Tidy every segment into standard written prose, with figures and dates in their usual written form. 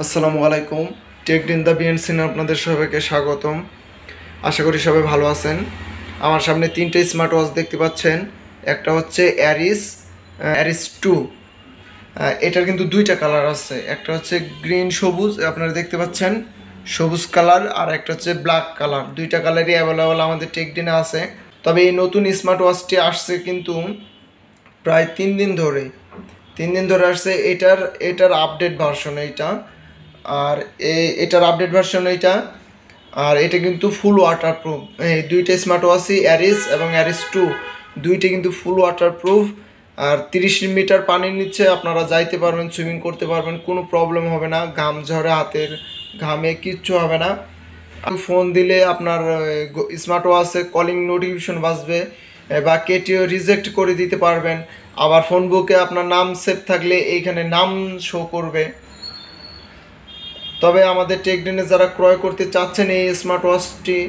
আসসালামু আলাইকুম। টেকডেন দ্য বিএনসিনে আপনাদের সবাইকে স্বাগতম। আশা করি সবাই ভালো আছেন। আমার সামনে তিনটে স্মার্ট ওয়াচ দেখতে পাচ্ছেন। একটা হচ্ছে অ্যারিস 2। এটার কিন্তু দুইটা কালার আছে, একটা হচ্ছে গ্রিন সবুজ, আপনারা দেখতে পাচ্ছেন সবুজ কালার, আর একটা হচ্ছে ব্ল্যাক কালার। দুইটা কালারই অ্যাভেলেবল আমাদের টেকডেনে আছে। তবে এই নতুন স্মার্ট ওয়াচটি আসছে কিন্তু প্রায় 3 দিন ধরে আসছে। এটার আপডেট ভার্সন এইটা, আর এটার আপডেট ভার্সন এইটা। আর এটা কিন্তু ফুল ওয়াটারপ্রুফ। এই দুইটা স্মার্ট ওয়াচই অ্যারিস এবং অ্যারিস 2 দুইটা কিন্তু ফুল ওয়াটারপ্রুফ। আর 30 মিটার পানির নিচে আপনারা যাইতে পারবেন, সুইমিং করতে পারবেন, কোনো প্রবলেম হবে না। ঘাম ঝরে হাতের ঘামে কিচ্ছু হবে না। ফোন দিলে আপনার স্মার্ট ওয়াচে কলিং নোটিফিকেশন বাজবে, বা কেটিও রিজেক্ট করে দিতে পারবেন। আবার ফোন বুকে আপনার নাম সেভ থাকলে এইখানে নাম শো করবে। তবে আমাদের টেকডেনে যারা ক্রয় করতে চাচ্ছেন এই স্মার্ট ওয়াচটি,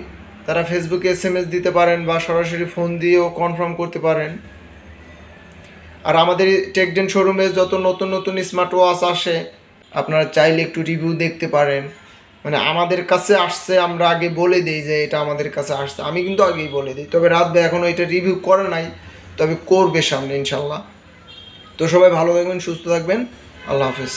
তারা ফেসবুকে SMS দিতে পারেন বা সরাসরি ফোন দিয়েও কনফার্ম করতে পারেন। আর আমাদের টেকডেন শোরুমে যত নতুন নতুন স্মার্ট ওয়াচ আসে, আপনারা চাইলে একটু রিভিউ দেখতে পারেন। মানে আমাদের কাছে আসছে, আমরা আগে বলে দিই যে এটা আমাদের কাছে আসছে, আমি কিন্তু আগেই বলে দিই। তবে রাত ভাই এখনও এটা রিভিউ করে নাই, তবে করবে সামনে ইনশাল্লাহ। তো সবাই ভালো থাকবেন, সুস্থ থাকবেন, আল্লাহ হাফেজ।